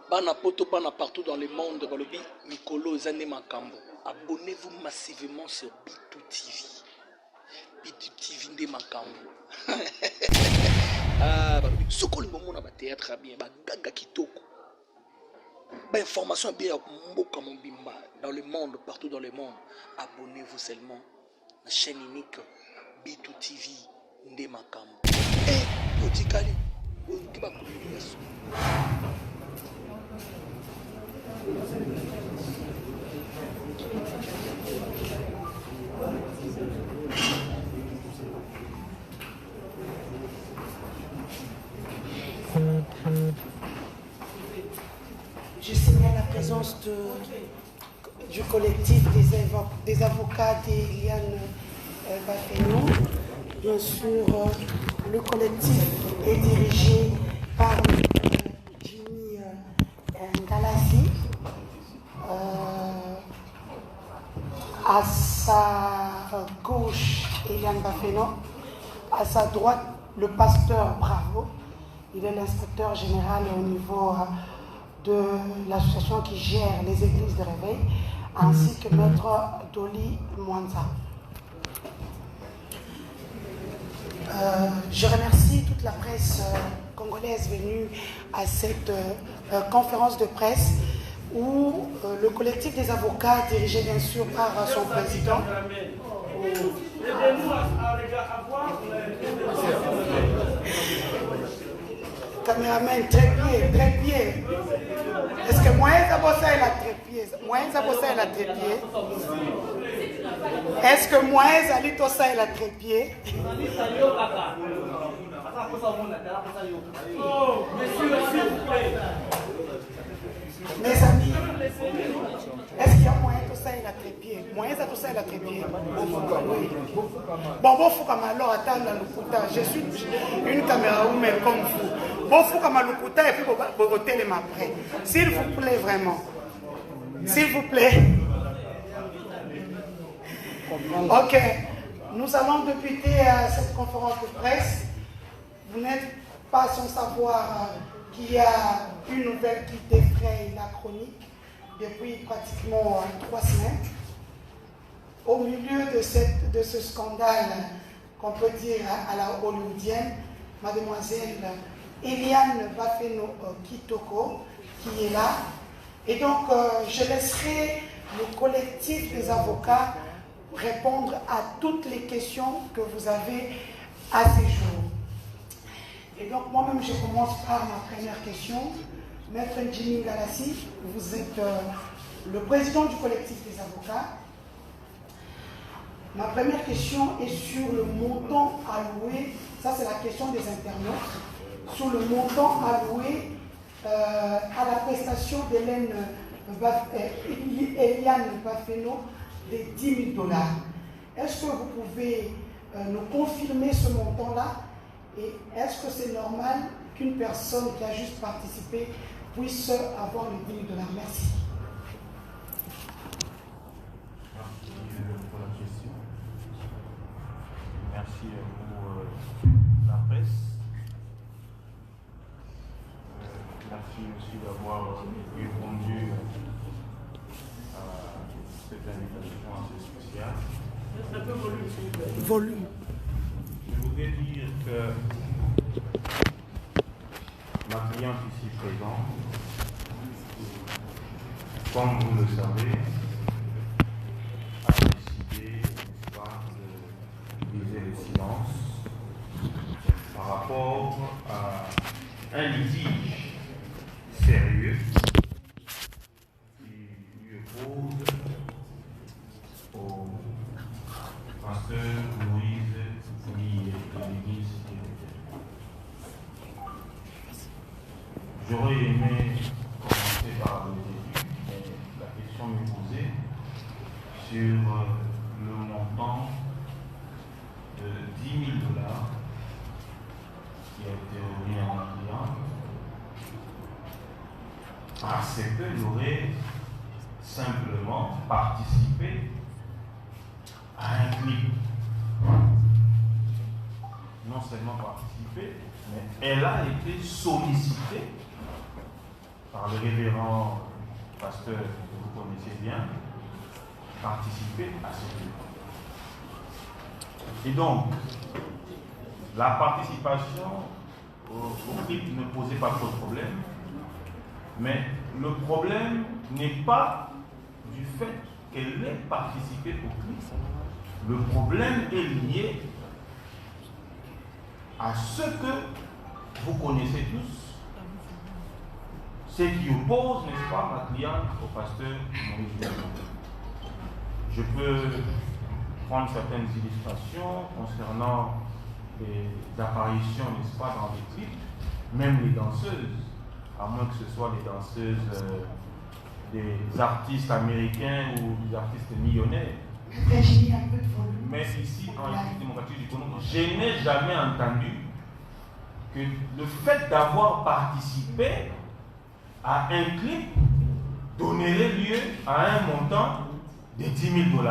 Bana poto, bana partout dans le monde, balobi, Mikolo, Zane Makambo. Abonnez-vous massivement sur B2 TV. B2 TV Nde Makambo. Ah, balobi, sokoli momo na ba théâtre bien, ba gaga kitoko. Ba information bien mboka mobimba dans le monde, partout dans le monde. Abonnez-vous seulement à la chaîne unique B2 TV Nde Makambo. Eh, Otikali, Otiba Kouniyasu. Je signale la présence du collectif des avocats d'Eliane Bafeno. Bien sûr, le collectif est dirigé par Jimmy Ngalassi. À sa gauche, Eliane Bafeno. À sa droite, le pasteur Bravo. Il est l'inspecteur général au niveau de l'association qui gère les églises de réveil, ainsi que maître Doli Mwanza. Je remercie toute la presse congolaise venue à cette conférence de presse où le collectif des avocats, dirigé bien sûr par son président, caméraman, trépied, trépied. Est-ce que moi, ça bosse à la trépied? Moi, ça bosse à la trépied. Est-ce que moi, ça lit tout ça à la trépied? Mes amis, est-ce qu'il y a moyen tout ça à la trépied? Moyen ça tout ça à la trépied? Bon, bon, faut comme alors attendre le Lukuta. Je suis une caméra woman comme vous. Bon, faut comme le Lukuta et puis au télé après. S'il vous plaît, vraiment. S'il vous plaît. Ok. Nous allons débuter cette conférence de presse. Vous n'êtes pas sans savoir qu'il y a une nouvelle qui défraye la chronique depuis pratiquement 3 semaines. Au milieu de ce scandale qu'on peut dire à la hollywoodienne, mademoiselle Eliane Bafeno Kitoko qui est là. Et donc, je laisserai le collectif des avocats répondre à toutes les questions que vous avez à ces jours. Et donc, moi-même, je commence par ma première question. Maître Jimmy Ngalassi, vous êtes le président du collectif des avocats. Ma première question est sur le montant alloué, ça c'est la question des internautes, sur le montant alloué à la prestation d'Eliane Bafeno de $10 000. Est-ce que vous pouvez nous confirmer ce montant-là? Et est-ce que c'est normal qu'une personne qui a juste participé puisse avoir les $10 000? Merci. Merci pour la question. Merci pour la presse. Merci aussi d'avoir répondu à cette invitation assez spéciale. Volume. Je voudrais dire que ma cliente ici présente, comme vous le savez, a décidé de briser le silence par rapport à un litige sérieux qui lui oppose au pasteur Moïse Fouli de l'église. J'aurais aimé commencer par le début, mais la question m'est posée sur le montant de $10 000 qui a été remis à mon client, parce qu'il aurait simplement participé à un clip. Non seulement participé, mais elle a été sollicitée par le révérend pasteur que vous connaissez bien, participer à ce culte. Et donc, la participation au culte ne posait pas trop de problème, mais le problème n'est pas du fait qu'elle ait participé au culte. Le problème est lié à ce que vous connaissez tous, ce qui oppose, n'est-ce pas, ma cliente au pasteur Moïse Diamant. Je peux prendre certaines illustrations concernant les apparitions, n'est-ce pas, dans les clips, même les danseuses, à moins que ce soit les danseuses des artistes américains ou des artistes millionnaires. Mais ici, en République démocratique du Congo, je n'ai jamais entendu que le fait d'avoir participé à un clip donnerait lieu à un montant de 10 000 $.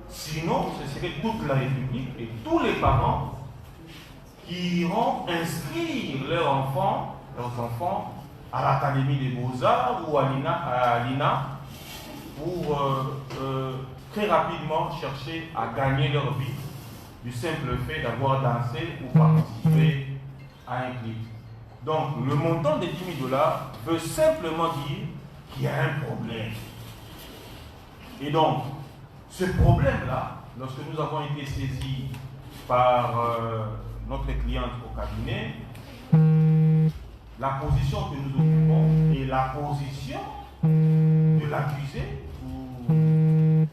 Sinon, ce serait toute la République et tous les parents qui iront inscrire leurs enfants à l'Académie des Beaux-Arts ou à l'INA pour très rapidement chercher à gagner leur vie du simple fait d'avoir dansé ou participé à un clip. Donc, le montant de 10 000 $ veut simplement dire qu'il y a un problème. Et donc, ce problème-là, lorsque nous avons été saisis par notre cliente au cabinet, la position que nous occupons est la position de l'accusé ou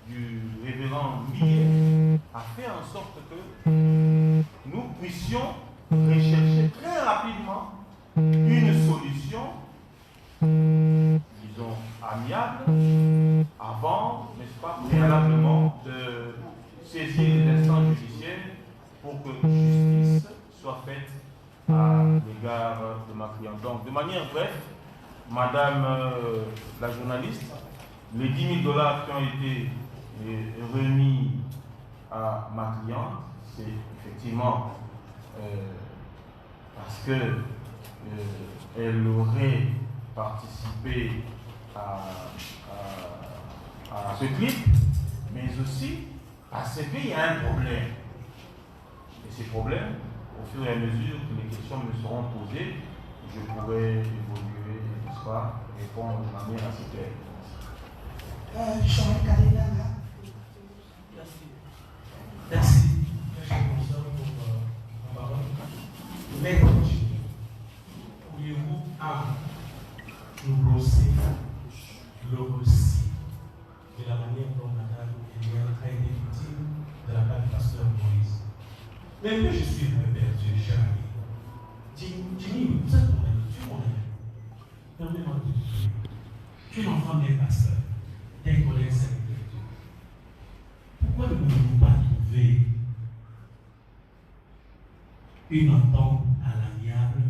du révérend Millet a fait en sorte que nous puissions rechercher très rapidement une solution, disons, amiable, avant, n'est-ce pas, préalablement de saisir les instances judiciaires pour que justice soit faite à l'égard de ma cliente. Donc, de manière brève, madame la journaliste, les 10 000 $ qui ont été remis à ma cliente, c'est effectivement parce que elle aurait participé à ce clip, mais aussi parce qu'il y a un problème. Et ces problèmes, au fur et à mesure que les questions me seront posées, je pourrai évoluer, n'est-ce pas, répondre de manière assez claire. Jean Kalina, là. Merci. Merci pour la parole. Mais pourriez-vous nous brosser le récit de la manière dont Madame Eliane a été victime de la part du pasteur Moïse? Mais moi, je suis un peu perdu, cher ami. Jimmy, vous êtes mon ami, tu es mon ami. Permets-moi de te dire, tu es l'enfant d'un pasteur, d'un collègue serviteur de Dieu. Pourquoi ne pouvons-nous pas trouver une entente à l'amiable,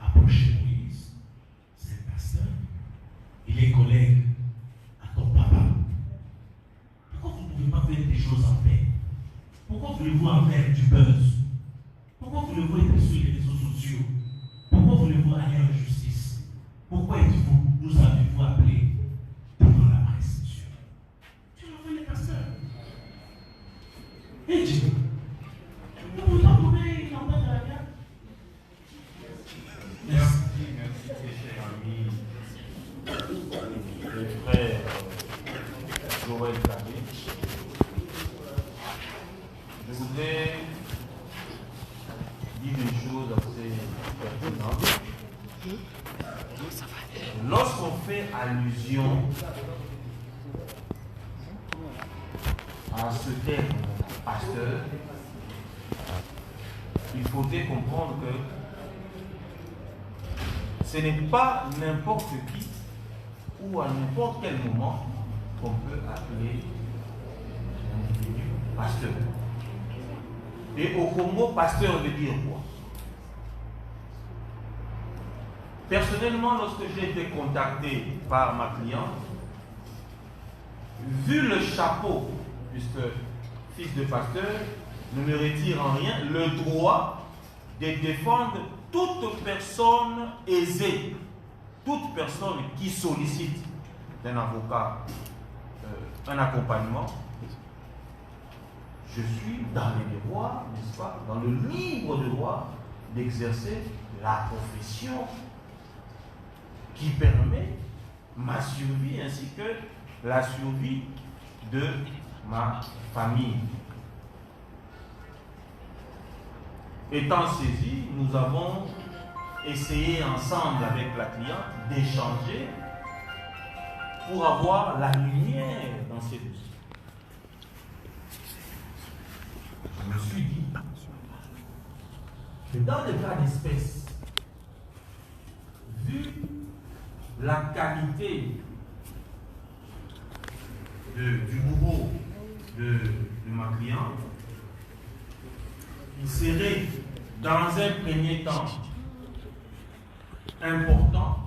approcher Moïse, c'est un pasteur, il est collègue à ton papa? Pourquoi vous ne pouvez pas faire des choses en paix? Pourquoi voulez-vous en faire du buzz? Pourquoi voulez-vous être sur les réseaux sociaux? Pourquoi voulez-vous aller en justice? Pourquoi nous avez-vous appelé devant la presse? Tu l'as fait les pasteurs. Et Dieu, nous pouvons trouver l'entente de la guerre. Merci, cher ami, le frère Joël Kabé. Je voudrais dire une chose assez pertinente. Lorsqu'on fait allusion à ce terme pasteur, il faudrait comprendre que ce n'est pas n'importe qui ou à n'importe quel moment qu'on peut appeler un individu pasteur. Et au Congo, pasteur veut dire quoi? Personnellement, lorsque j'ai été contacté par ma cliente, vu le chapeau, puisque fils de pasteur, ne me retire en rien le droit de défendre toute personne aisée, toute personne qui sollicite d'un avocat un accompagnement, je suis dans les devoirs, n'est-ce pas, dans le libre devoir d'exercer la profession qui permet ma survie ainsi que la survie de ma famille. Étant saisis, nous avons essayé ensemble avec la cliente d'échanger pour avoir la lumière dans ces dossiers. Je me suis dit que dans le cas d'espèce, vu la qualité du bourreau de ma cliente, il serait dans un premier temps important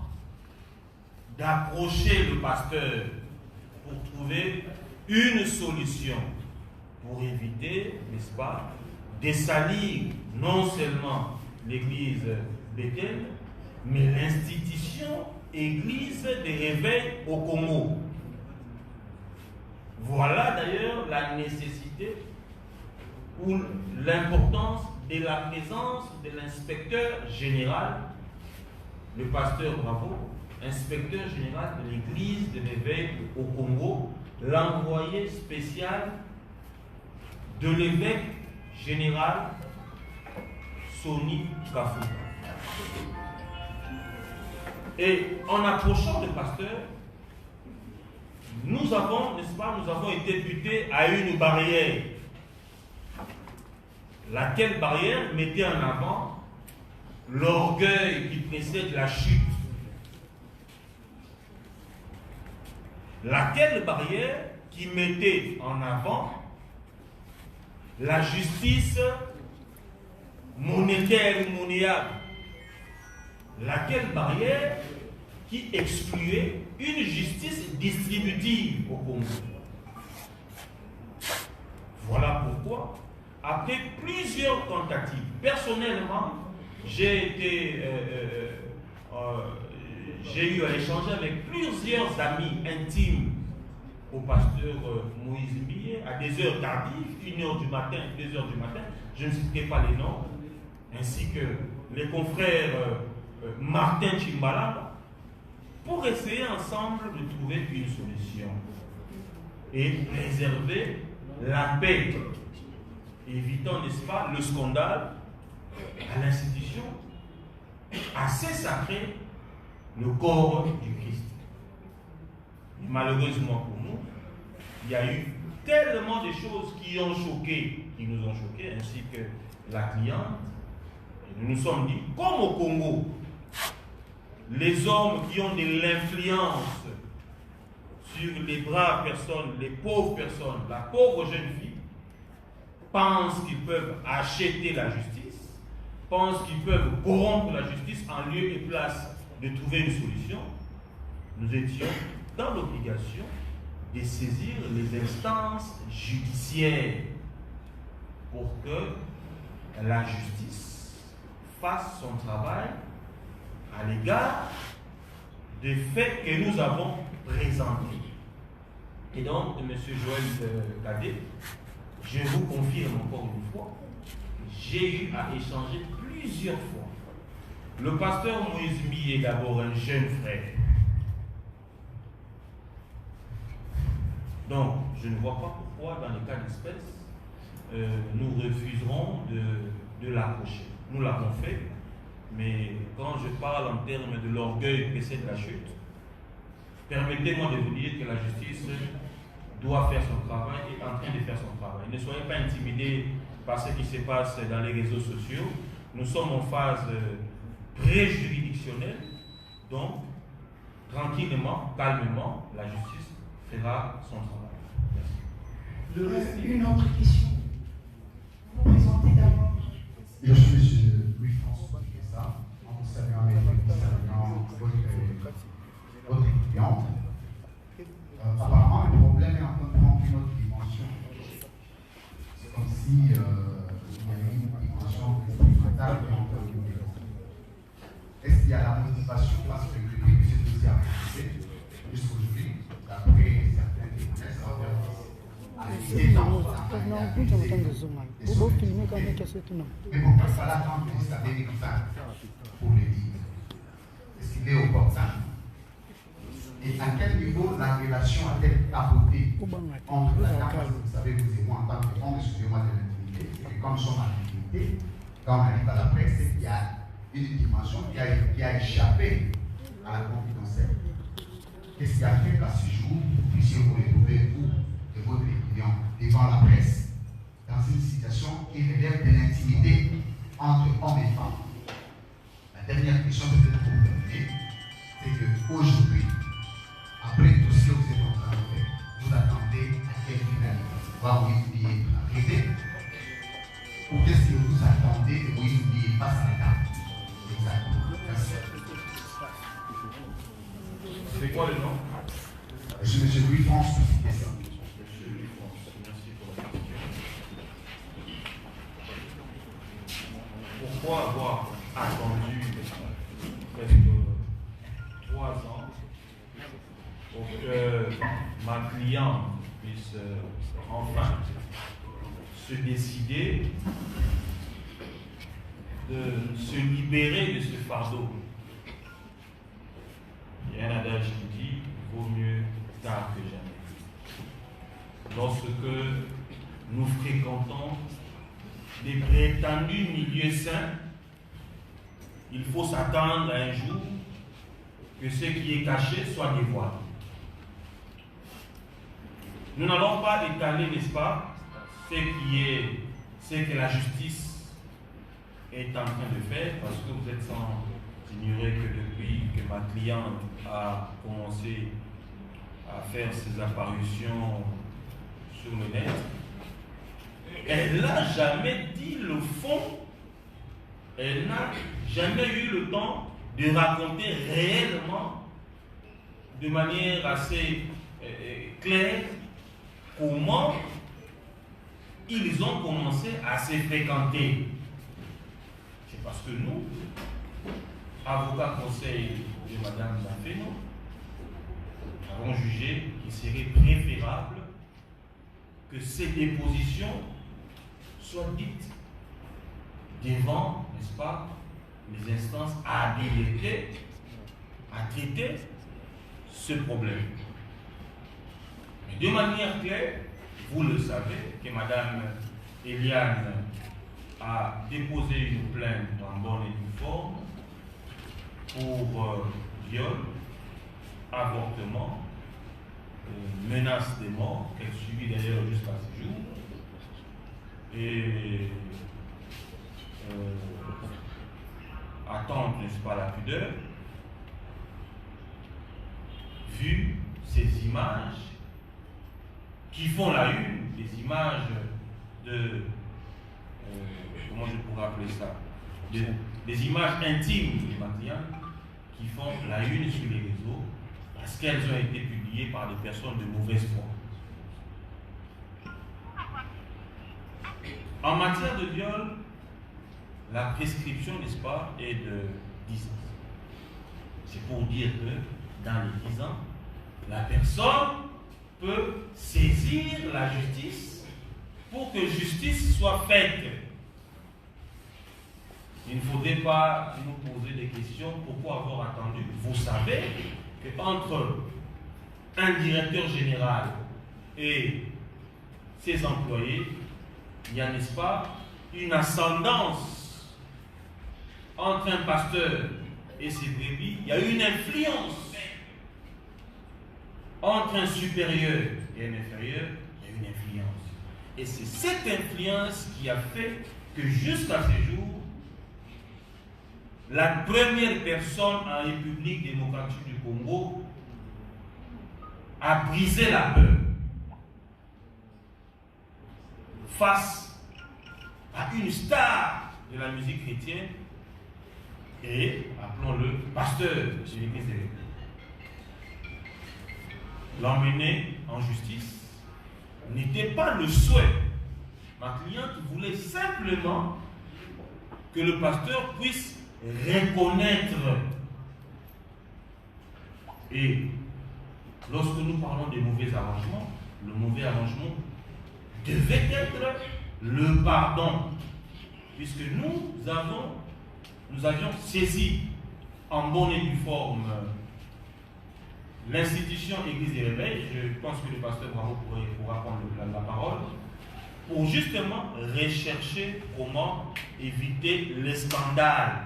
d'approcher le pasteur pour trouver une solution pour éviter, n'est-ce pas, de salir non seulement l'église Bethel, mais l'institution église des réveils au Congo. Voilà d'ailleurs la nécessité ou l'importance de la présence de l'inspecteur général, le pasteur Bravo, inspecteur général de l'église de l'évêque au Congo, l'envoyé spécial de l'évêque général Soni Kafou. Et en approchant le pasteur, nous avons, n'est-ce pas, nous avons été butés à une barrière. Laquelle barrière mettait en avant l'orgueil qui précède la chute. Laquelle barrière qui mettait en avant la justice monétaire ou monnayable. Laquelle barrière qui excluait une justice distributive au Congo. Voilà pourquoi, après plusieurs tentatives, personnellement, j'ai eu à échanger avec plusieurs amis intimes au pasteur Moïse Millet à des heures tardives, 1h du matin, 2h du matin, je ne citerai pas les noms, ainsi que les confrères Martin Chimbalaba, pour essayer ensemble de trouver une solution et préserver la paix, évitant, n'est-ce pas, le scandale à l'institution assez sacrée, le corps du Christ. Et malheureusement pour nous, il y a eu tellement de choses qui nous ont choqués, ainsi que la cliente. Et nous nous sommes dit, comme au Congo, les hommes qui ont de l'influence sur les braves personnes, les pauvres personnes, la pauvre jeune fille, pensent qu'ils peuvent acheter la justice, pensent qu'ils peuvent corrompre la justice en lieu et place de trouver une solution. Nous étions dans l'obligation de saisir les instances judiciaires pour que la justice fasse son travail à l'égard des faits que nous avons présentés. Et donc, M. Joël Cadet, je vous confirme encore une fois, j'ai eu à échanger plusieurs fois. Le pasteur Moïse Mi est d'abord un jeune frère. Donc, je ne vois pas pourquoi, dans les cas d'espèce, nous refuserons de l'approcher. Nous l'avons fait, mais quand je parle en termes de l'orgueil précède la chute, permettez-moi de vous dire que la justice doit faire son travail et est en train de faire son travail. Ne soyez pas intimidés par ce qui se passe dans les réseaux sociaux. Nous sommes en phase pré-juridictionnelle, donc tranquillement, calmement, la justice fera son travail. Merci. Une autre question. Vous vous présentez d'abord. Je suis M. Louis-François Piessa, en vous saluant avec votre étudiante. Apparemment, le problème est en train de prendre une autre dimension. C'est comme si il y avait une dimension expérimentale qui est en train de nous. Est-ce qu'il y a la motivation parce que depuis que Mais pourquoi il fallait attendre que ça vienne comme ça pour le dire? Est-ce qu'il est opportun? Et à quel niveau la relation a-t-elle apporté entre la dame, parce que vous savez, vous et moi, en tant que homme, excusez-moi de l'intimité, c'est que comme nous sommes en intimité, quand on arrive à la presse, c'est qu'il y a une dimension qui a échappé à la confidentielle. Qu'est-ce qui a fait qu'à ce jour, vous puissiez vous retrouver, vous, de votre opinion, devant la presse, dans une situation qui relève de l'intimité entre hommes et femmes? La dernière question que je vais vous donner, c'est qu'aujourd'hui, après tout ce que vous êtes en train de faire, vous attendez à quelle finalité? Voir Moïse arriver? Ou qu'est-ce que vous attendez de Moïse face à la table? Exactement. Merci. C'est quoi le nom? Je suis M. Louis-France. Monsieur Louis-France, merci pour la question. Pourquoi avoir attendu presque 3 ans pour que ma cliente puisse enfin se décider de se libérer de ce fardeau? Il y a un adage qui dit « vaut mieux tard que jamais ». Lorsque nous fréquentons des prétendus milieux sains, il faut s'attendre à un jour que ce qui est caché soit dévoilé. Nous n'allons pas étaler, n'est-ce pas, ce que la justice est en train de faire, parce que vous êtes sans ignorer que depuis que ma cliente a commencé à faire ses apparitions sur le net, elle n'a jamais dit le fond, elle n'a jamais eu le temps de raconter réellement, de manière assez claire, comment ils ont commencé à se fréquenter. C'est parce que nous, avocats conseil de Mme Zafeno, avons jugé qu'il serait préférable que ces dépositions soient dites devant, n'est-ce pas, les instances habilitées à traiter ce problème. Mais de manière claire, vous le savez, que Mme Eliane a déposé une plainte en bonne et due forme pour viol, avortement, menace de mort, qu'elle subit d'ailleurs jusqu'à ce jour, et attendre, n'est-ce pas, la pudeur. Vu ces images qui font la une, des images de, comment je pourrais appeler ça, des images intimes de ma cliente qui font la une sur les réseaux parce qu'elles ont été publiées par des personnes de mauvaise foi. En matière de viol, la prescription, n'est-ce pas, est de 10 ans. C'est pour dire que dans les 10 ans, la personne peut saisir la justice pour que justice soit faite. Il ne faudrait pas nous poser des questions. Pourquoi avoir attendu? Vous savez qu'entre un directeur général et ses employés, il y a, n'est-ce pas, une ascendance entre un pasteur et ses brebis. Il y a une influence entre un supérieur et un inférieur. Il y a une influence. Et c'est cette influence qui a fait que jusqu'à ce jour, la première personne en République démocratique du Congo a brisé la peur face à une star de la musique chrétienne et, appelons-le, pasteur de l'église de l'Église. L'emmener en justice n'était pas le souhait. Ma cliente voulait simplement que le pasteur puisse reconnaître. Et lorsque nous parlons des mauvais arrangements, le mauvais arrangement devait être le pardon. Puisque nous avions saisi en bonne et due forme l'institution Église des Réveils. Je pense que le pasteur Bravo pourra prendre la parole, pour justement rechercher comment éviter les scandales.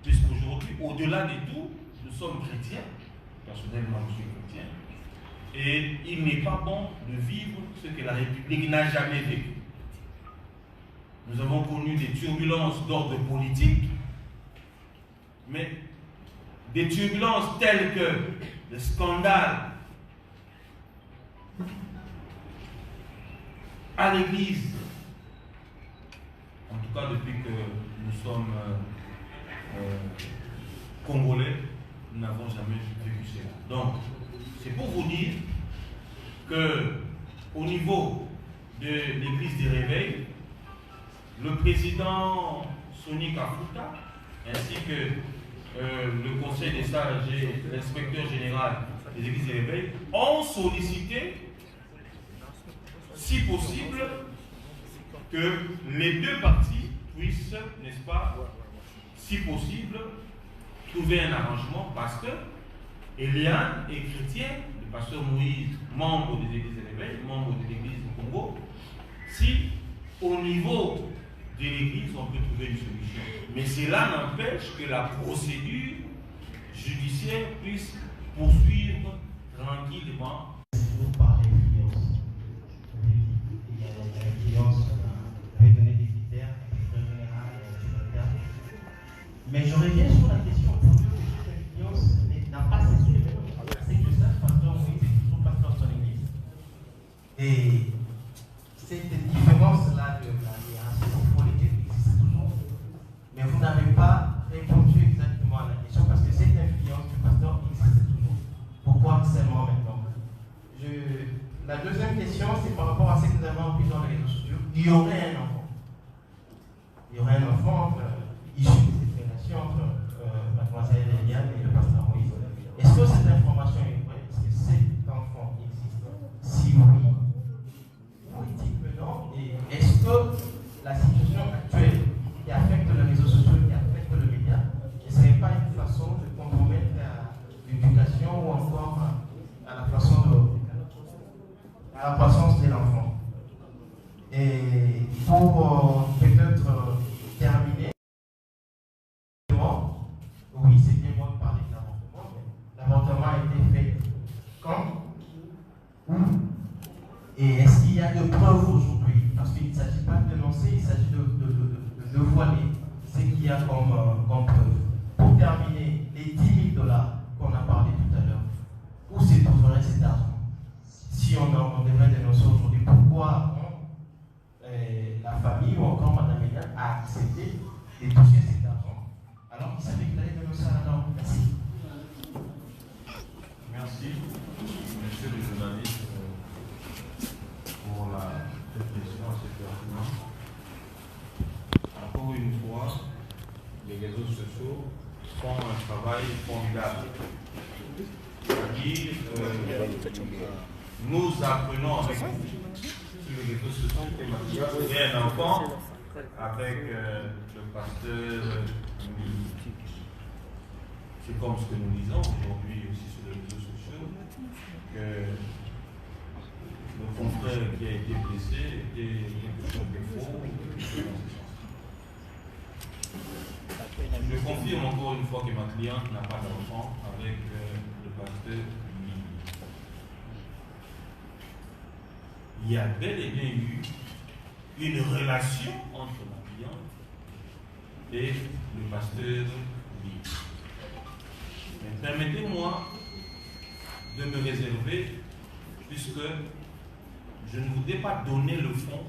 Puisqu'aujourd'hui, au-delà de tout, nous sommes chrétiens. Personnellement, je suis chrétien. Et il n'est pas bon de vivre ce que la République n'a jamais vécu. Nous avons connu des turbulences d'ordre politique, mais des turbulences telles que le scandale à l'Église, en tout cas depuis que nous sommes Congolais, nous n'avons jamais vécu cela. Donc, c'est pour vous dire que au niveau de l'Église des Réveils, le président Sonny Kafuta, ainsi que le conseil des sages et l'inspecteur général des Églises des Réveils ont sollicité, si possible, que les deux parties puissent, n'est-ce pas, si possible, trouver un arrangement, parce que Eliane est chrétien, le pasteur Moïse, membre des Églises des Réveils, membre de l'Église du Congo. Si au niveau de l'Église, on peut trouver une solution. Mais cela n'empêche que la procédure judiciaire puisse poursuivre tranquillement. Vous parlez d'influence. Il y a l'influence, vous avez donné des critères, général et sécuritaire. Mais je reviens sur la question pour que cette influence n'a pas cessé. C'est que ça, pasteur Moïse est toujours pasteur de son église. Et cette différence-là de la hiérarchie politique existe toujours. Mais vous n'avez pas répondu exactement à la question parce que cette influence du pasteur existe toujours. Pourquoi seulement maintenant? La deuxième question, c'est par rapport à ce que nous avons appris dans les réseaux sociaux. Il y aurait un enfant. Il y aurait un enfant issu de cette relation entre mademoiselle Eliane et le pasteur Moïse. Est-ce que cette information est vraie? Est-ce que cet enfant existe? Si oui, vous dites que non. Et est-ce que la situation actuelle qui affecte les réseaux sociaux, qui affecte le média, ne serait pas une façon de compromettre l'éducation ou encore à la façon à la croissance de l'enfant? Et pour peut-être terminer, oui, c'est bien moi de parler de l'avortement, mais l'avortement a été fait quand? Où? Et est-ce qu'il y a de preuves aujourd'hui? Parce qu'il ne s'agit pas de dénoncer, il s'agit de voiler ce qu'il y a comme preuve. Pour terminer, les 10 000 $ qu'on a parlé tout à l'heure, où se trouverait cet argent? Si on devrait dénoncer aujourd'hui, pourquoi la famille ou encore Mme Eliane a accepté de toucher cet argent alors qu'il savait qu'il allait dénoncer à la norme? Merci. Merci, monsieur le journaliste, pour cette question assez pertinente. Encore une fois, les réseaux sociaux font un travail formidable. C'est-à-dire, nous apprenons avec sur les réseaux sociaux qu'il y a un enfant avec le pasteur. C'est comme ce que nous lisons aujourd'hui aussi sur les réseaux sociaux, que le confrère qui a été blessé était quelque chose de faux. Je confirme encore une fois que ma cliente n'a pas d'enfant avec le pasteur. Il y a bel et bien eu une relation entre ma cliente et le pasteur Lee. Mais permettez-moi de me réserver, puisque je ne voudrais pas donner le fond,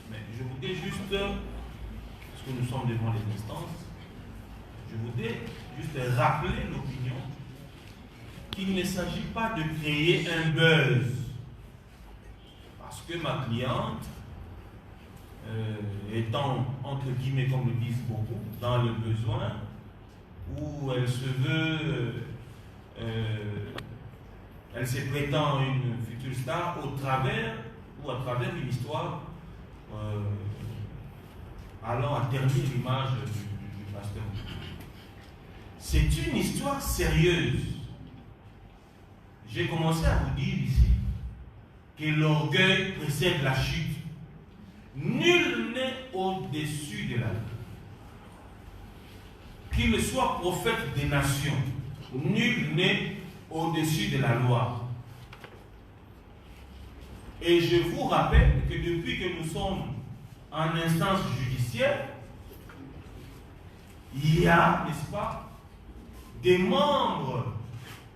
mais je voudrais juste, parce que nous sommes devant les instances, je voudrais juste rappeler l'opinion qu'il ne s'agit pas de créer un buzz. Parce que ma cliente, étant, entre guillemets, comme le disent beaucoup, dans le besoin, où elle se veut, elle se prétend une future star au travers ou à travers une histoire allant à ternir l'image du pasteur. C'est une histoire sérieuse. J'ai commencé à vous dire ici que l'orgueil précède la chute. Nul n'est au-dessus de la loi. Qu'il soit prophète des nations, nul n'est au-dessus de la loi. Et je vous rappelle que depuis que nous sommes en instance judiciaire, il y a, n'est-ce pas, des membres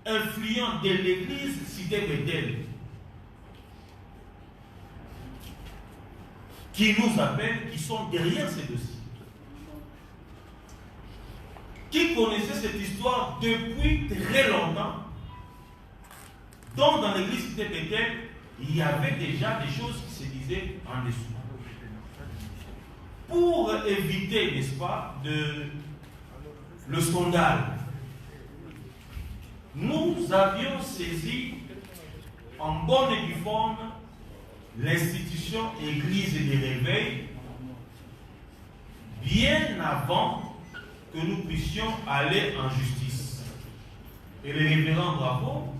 influents de l'église Cité Bethel qui nous appellent, qui sont derrière ces dossiers. Qui connaissaient cette histoire depuis très longtemps, donc dans l'église Cité Bethel, il y avait déjà des choses qui se disaient en dessous. Pour éviter, n'est-ce pas, le scandale, nous avions saisi en bonne et due forme l'institution Église des réveils bien avant que nous puissions aller en justice. Et le révérend Bravo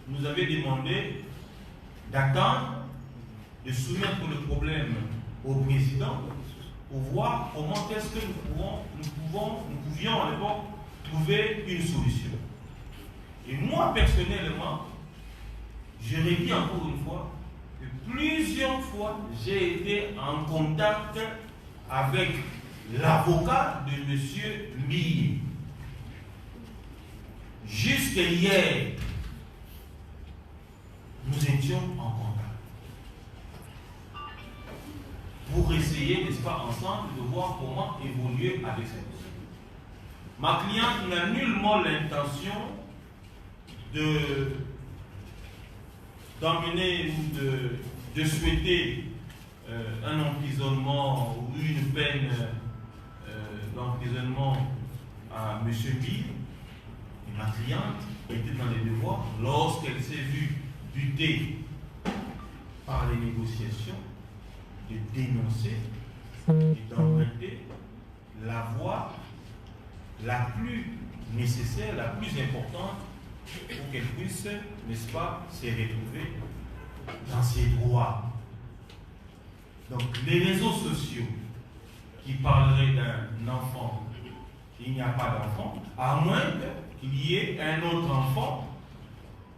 nous avait demandé d'attendre, de soumettre le problème au président pour voir comment est-ce que nous pouvions à l'époque trouver une solution. Et moi personnellement, je redis encore une fois que plusieurs fois j'ai été en contact avec l'avocat de M. Mille. Jusqu'à hier, nous étions en contact pour essayer, n'est-ce pas, ensemble, de voir comment évoluer avec cette dossier. Ma cliente n'a nullement l'intention d'emmener ou de souhaiter un emprisonnement ou une peine d'emprisonnement à M. Mille. Et ma cliente était dans les devoirs lorsqu'elle s'est vue butée par les négociations de dénoncer et d'emprunter la voie la plus nécessaire, la plus importante pour qu'elle puisse, n'est-ce pas, se retrouver dans ses droits. Donc les réseaux sociaux qui parleraient d'un enfant, il n'y a pas d'enfant, à moins qu'il y ait un autre enfant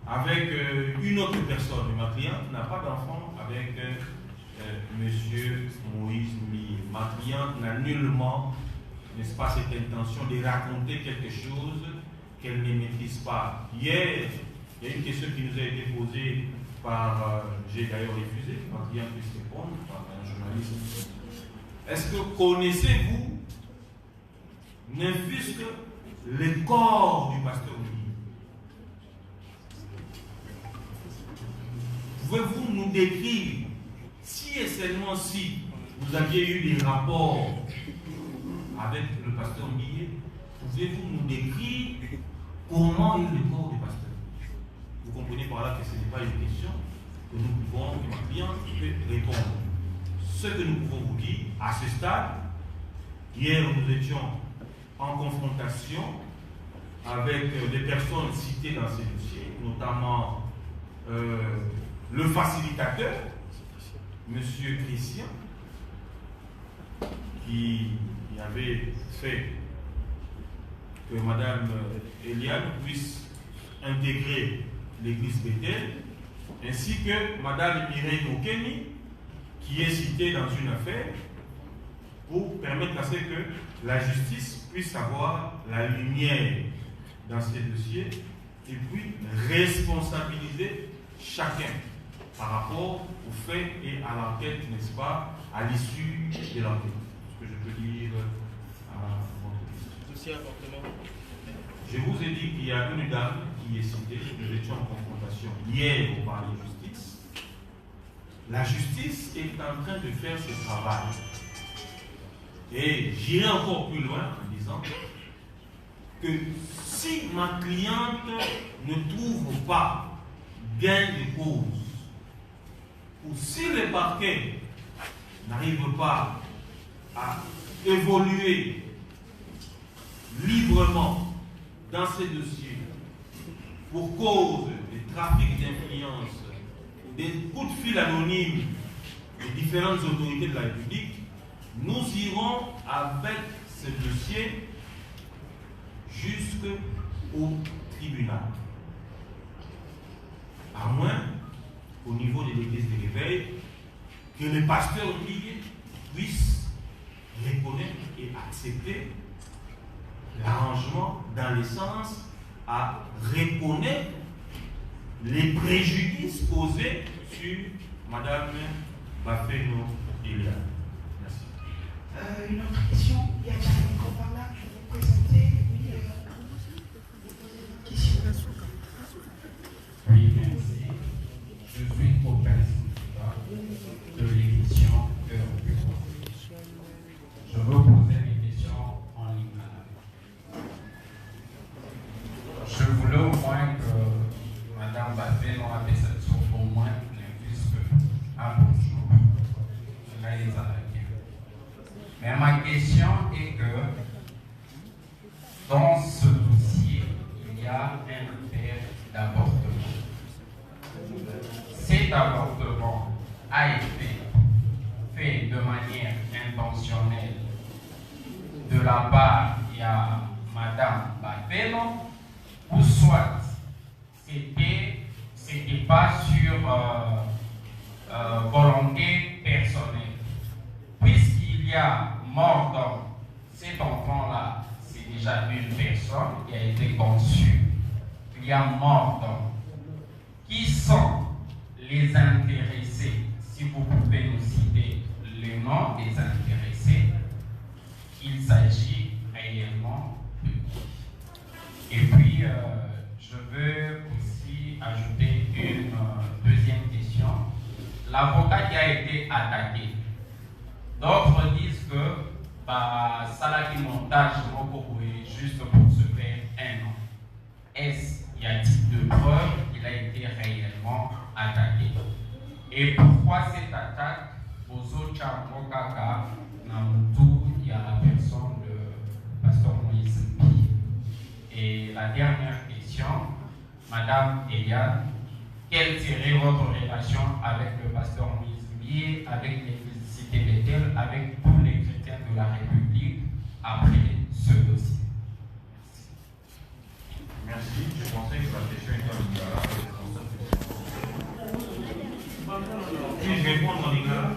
avec une autre personne. Ma cliente n'a pas d'enfant avec Monsieur Moïse Mille. Ma cliente n'a nullement, n'est-ce pas, cette intention de raconter quelque chose qu'elle ne maîtrise pas. Hier, il y a une question qui nous a été posée par, j'ai d'ailleurs refusé, ma cliente puisse répondre, par un journaliste. Est-ce que connaissez-vous, ne fût-ce que le corps du pasteur Mille? Pouvez-vous nous décrire, si et seulement si vous aviez eu des rapports avec le pasteur Mille, pouvez-vous nous décrire comment est le corps du pasteur? Vous comprenez par là que ce n'est pas une question que nous pouvons, que ma cliente peut répondre. Ce que nous pouvons vous dire, à ce stade, hier nous étions en confrontation avec les personnes citées dans ces dossiers, notamment le facilitateur, M. Christian, qui avait fait que Mme Eliane puisse intégrer l'église Bethel, ainsi que Mme Mireille Okeni, qui est citée dans une affaire, pour permettre à ce que la justice puisse avoir la lumière dans ces dossiers et puis responsabiliser chacun par rapport aux faits et à l'enquête, n'est-ce pas, à l'issue de l'enquête. Ce que je peux dire à votre question. Je vous ai dit qu'il y a une dame qui est citée, nous étions en confrontation hier au palais de justice. La justice est en train de faire ce travail. Et j'irai encore plus loin en disant que si ma cliente ne trouve pas gain de cause ou si le parquet n'arrive pas à évoluer librement dans ces dossiers pour cause de trafic d'influence ou des coups de fil anonymes des différentes autorités de la République, nous irons avec ce dossier jusqu'au tribunal. À moins, au niveau de l'église de l'éveil, que le pasteur lui puisse reconnaître et accepter l'arrangement dans le sens à reconnaître les préjudices causés sur Madame Bafeno Elia. Merci. Une autre question, il y a déjà un micro par là, je vais vous présenter. Oui, merci. Je suis co-président de l'émission Cœur du Roi. Je veux poser des questions en lingala. Je voulais au moins que Mme Bafé nous avait cette source au moins puisque à bonjour. Là, ils allaient. Mais ma question est que dans ce dossier, il y a un affaire d'avortement. Cet avortement a été fait de manière intentionnelle de la part de Madame Bafeno, ou soit c'était pas sur volonté personnelle. Puisqu'il y a mort d'homme, cet enfant-là, c'est déjà une personne qui a été conçue. Il y a mort d'homme. Qui sont les intéressés? Si vous pouvez nous citer le nom des intéressés, il s'agit réellement de qui? Et puis, je veux aussi ajouter une deuxième question. L'avocat qui a été attaqué, d'autres disent que Salaki montage juste pour se faire un nom. Est-ce qu'il y a-t-il de preuves qu'il a été réellement attaqué? Et pourquoi cette attaque aux autres Kaka Namutu, il y a la personne de Pasteur Moïse Mbi? Et la dernière question, Madame Eliane, quelle serait votre relation avec le Pasteur Moïse Mbi, avec l'église Bethel, avec tous les chrétiens de la République après ce dossier? Merci. Je pensais que la question était en lingala. Puis-je répondre en lingala?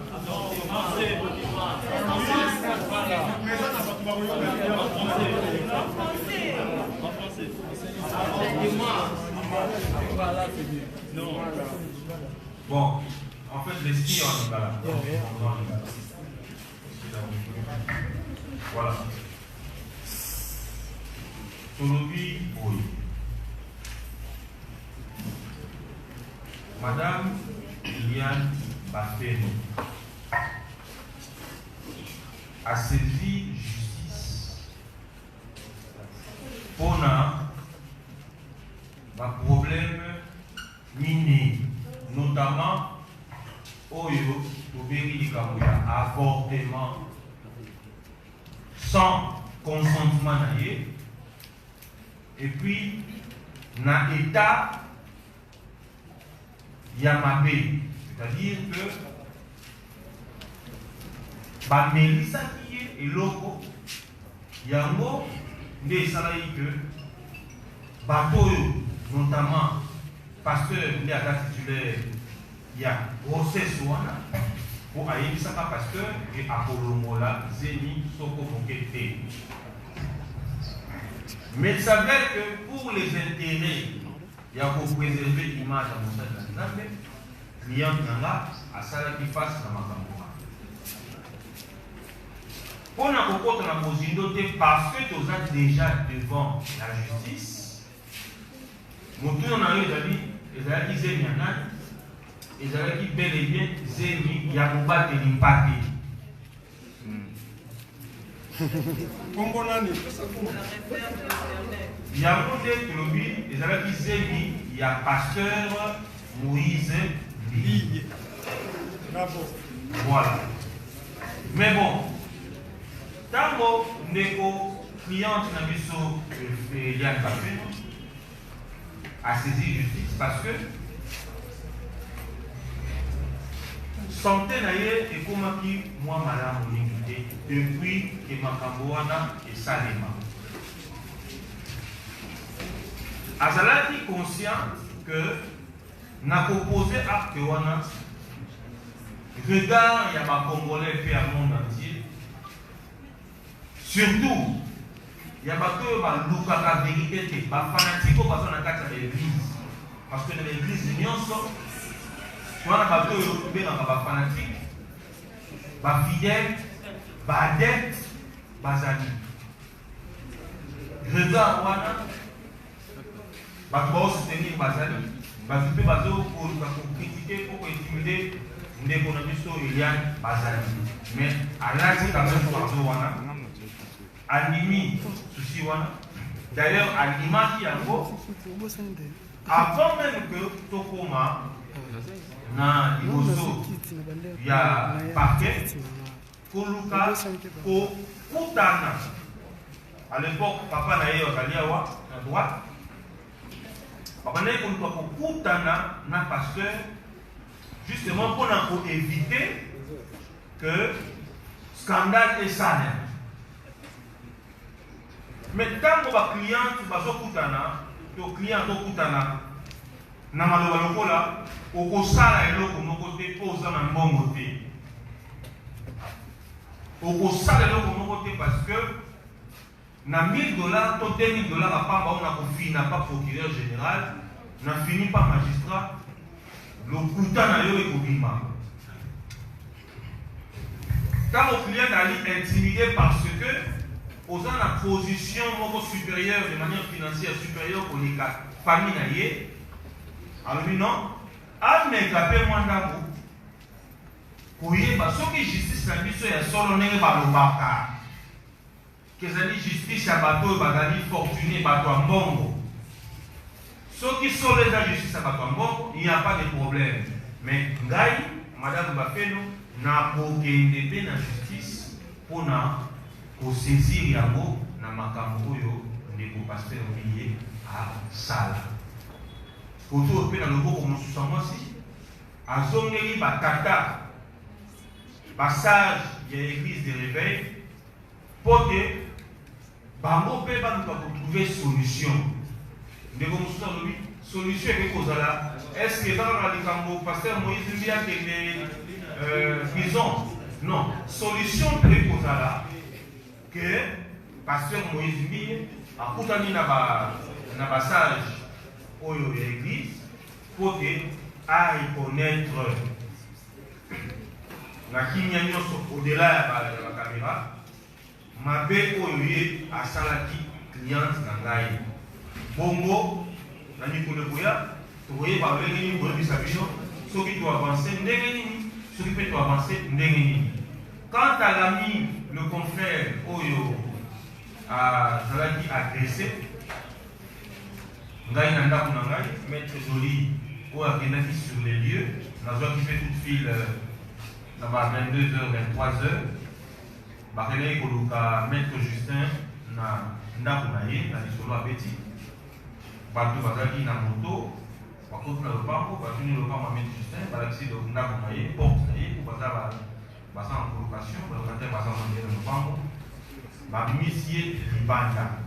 Bon, en fait, l'esprit en lingala. Voilà. Tolobi, oui. Madame Liliane Bafeno a saisi justice pour un problème miné, notamment Oyo, Toberi Kamuya, avortement sans consentement naïe, et puis dans l'état Yamabé, c'est-à-dire que Melissa qui est loco, Yango, des salariés que Batoyo, notamment pasteur de la titulaire, il y a grossesse pour aller ça pasteur et Apollo Mola, Zeni, Soko Mokete. Mais il s'avère que pour les intérêts, il y a pour préserver l'image à Moussa de la Nzambe, client Nanga, à Sala qui fasse la Makamora. On a beaucoup de possibilité parce que tu as déjà devant la justice. Mon tour en arrive d'avis, les amis qui zémi en âne, les amis qui bel et bien zémi, Yamouba de l'impact. Il y a un de les amis qui zémi, il y a pasteur Moïse Mbi. Voilà. Mais bon, tant que les clients de Eliane Bafé a saisi justice parce que santé naie et comment qui moi madame Olingité depuis que Makamboana et Salema. Azalaki conscient que n'a proposé acte wana regard il y a ma Congolais fait à monde entier. Surtout il y a pas que ma Luka vérité ma fanatique au passant dans quatre l'église parce que dans l'église il y a on a pas que bien dans ma fanatique ma fidèle ma adepte ma ami regard wana ma doit soutenir ma ami ma tu peux pas pour critiquer pour intimider l'économiste Eliane Bazali mais à l'âge quand même pardon wana animi souci wana d'ailleurs anima qui a beau avant même que tokoma na ibozo ya parquet koluka ko kutana à l'époque papa na yeye akaliawa à droite papa na yeye koluka ko kutana na pasteur justement pour éviter que scandale et salaire. Mais tant que les clients sont clients na maloba lokola okosala eloko moko te po oza na mbongo te okosala eloko moko te parce que na $1000 to $2000 apamba on a kofina pas procureur général na fini par magistrat le kutana yo ekobima quand le client est intimidé parce que aux en la position supérieure de manière financière supérieure pour les familles, alors non, à m'éclater moins d'abord. Pour y avoir ce qui justice la mission est solo n'est pas le baka. Que ça dit justice à bateau, bagadi fortuné, bateau en bongo. Ceux qui sont les justice à bateau en bongo, il n'y a pas de problème. Mais Gaï, Madame Bafeno, n'a pas de la justice pour saisir yango na makambo oyo ndeko pasteur Olivier à sala. Koto pe na loboko mosusu mwasi azongeli batata passage ya église de réveil pote bango pe baluka trouver solution. Ndeko mosusu alobi solution eke kozala est-ce que dans la likambo pasteur Moïse Mbia ke prison non solution pe kozala que pasteur Moïse Mbie a coutani na passage au l'église pour à reconnaître la kimia au-delà de la caméra mabe oyo a salaki cliente nangai bongo na nikole boya to voyez ba venir pour lui sabino ce qui doit avancer ndenge nini ce qui peut avancer ndenge nini. Quant à l'ami, le confrère Oyo a agressé, Ngai Nanda Kunangai, maître Jolie, Oyo a sur les lieux, dans un qui fait toute file, dans 22h, 23h, Bakele Koluka, maître Justin, Nanda Kunaye, na Lisolo à Petit, Batou Bakaki na moto, Bakou na Lopango, Batou ni Lopango à maître Justin, Balaxi de Nanda Kunaye, porte Naye, pour Bazar. Basant en colocation, le locataire basant en lien de novembre, ma monsieur Libanda.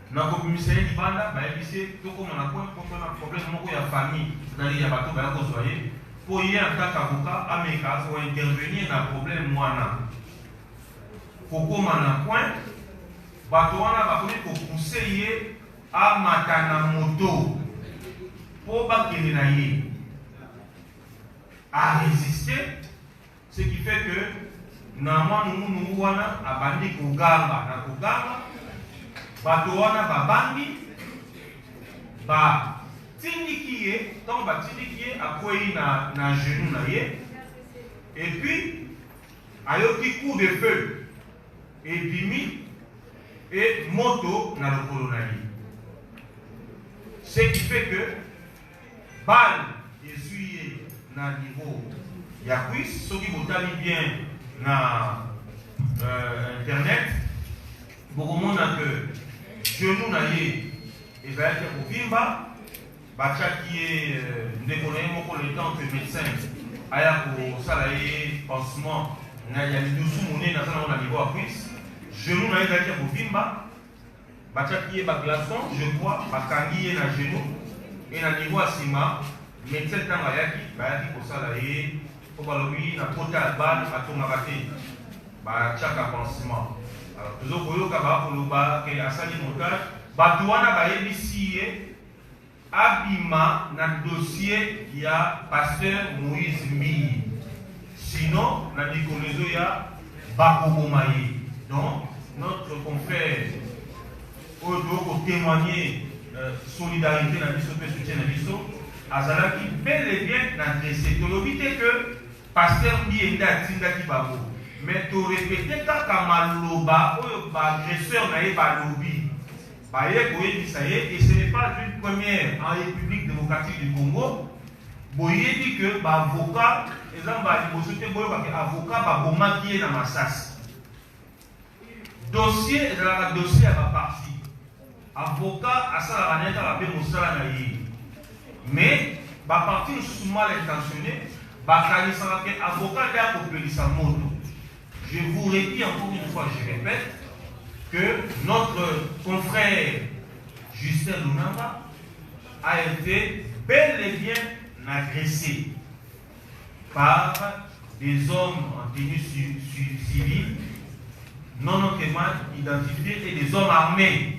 Dans le monsieur Libanda, tout comme on a un problème de la famille, c'est-à-dire qu'il y a pas tout à fait pour y en tant qu'avocat, Américain, pour intervenir dans le problème moana. Pour comme on a point, Batouana va pousser à Matana Moto pour qu'il ait à résister. Ce qui fait que nous wana abandi kugamba na kugamba bato wana babandi ba tindikiye donc ba tindikiye akwei na genou na ye et puis ayoki coup de feu et bimi et moto na lokolo na ye. Ce qui fait que balle essuyer na niveau ya quiz soki botali bien na internet bokomona que genou na ye ezalaki ya kovimba batiaki ye ndeko na ye moko le temps que médecin aya kosala ye pansement ya lidusu monene aza nango na niveau ya quiz genou na ye ezalaki ya kovimba batiaki ye baglaçon je crois bakangi ye na genou e na niveau ya nsima médecin ntango ayaki bayaki kosala ye po balobi na kota ya bale atongaka te batiaka pansement tozokoyoka bakoloba ke asali montage bato wana bayebisi ye abima na dossier ya pasteur Moïse Mbiyi sinon na mikolo ya bakoboma ye. Donc notre confrère oyo tokotémoigner solidarité na biso mpe soutien na biso azalaki bel et bien na dressé tolobi te que pasteur Mbiyi nde atindaki bango mais torépété kaka maloba oyo baagresseur na ye balobi baye koyebisa ye et ce n'est pas une première en République démocratique du Congo boyebi que baavocat eza baliboso te boyebaki avocat babomaki ye na Masasi dossier ezalaka dossier ya baparti avocat asalaka neti bape mosala na ye mais baparti mosusu mal intentionné bakanisaka ke avocat nde akopelisa moto. Je vous redis encore une fois, je répète, que notre confrère Justin Lunanga a été bel et bien agressé par des hommes en tenue civile, non notamment identifiés et des hommes armés.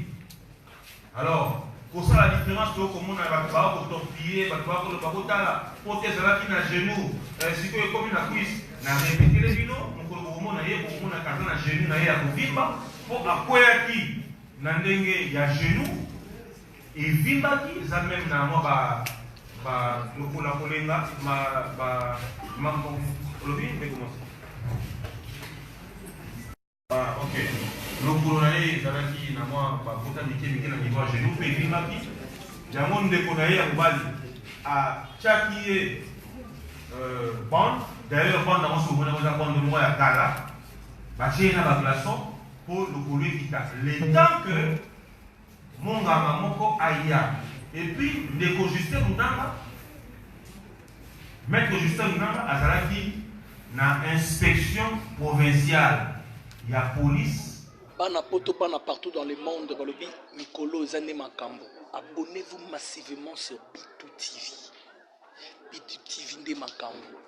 Alors, pour ça la différence, c'est que nous avons torpillé, nous avons prothèse qui na genou, si vous avez comme une cuisse, nous avons répété les vino, nous avons na genou na ya kovimba, pour akoyaki na ndenge ya genou, et vimbaki, ça même na moi lokola kolenga, ok. Lokolo na ye ezalaki na mwa bakota mike na niveau ya genou mpe evimbaki yango ndeko na ye ya mobali atiaki ye bande d'ailleurs bande yango soki omona eza bande moko ya kala batie ye na baglaçon mpo lokolo ekita le temps que monganga moko aya et puis ndeko Justin Lunanga maître Justin Lunanga azalaki na inspection provinciale ya police. Bana poto bana partout dans le monde, balobi Mikolo Zane Makambo. Abonnez-vous massivement sur Bitou TV. Bitou TV nde Makambo.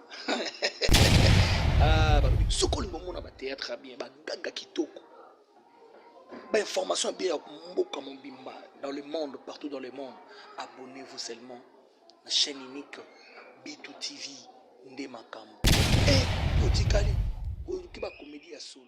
Balobi sokoli bomona ba théâtre bien, ba gaga kitoko. Ba information bien mboka mobimba dans le monde, partout dans le monde. Abonnez-vous seulement à la chaîne unique Bitou TV nde Makambo. Et otikali, oyoki ba comédie ya solo.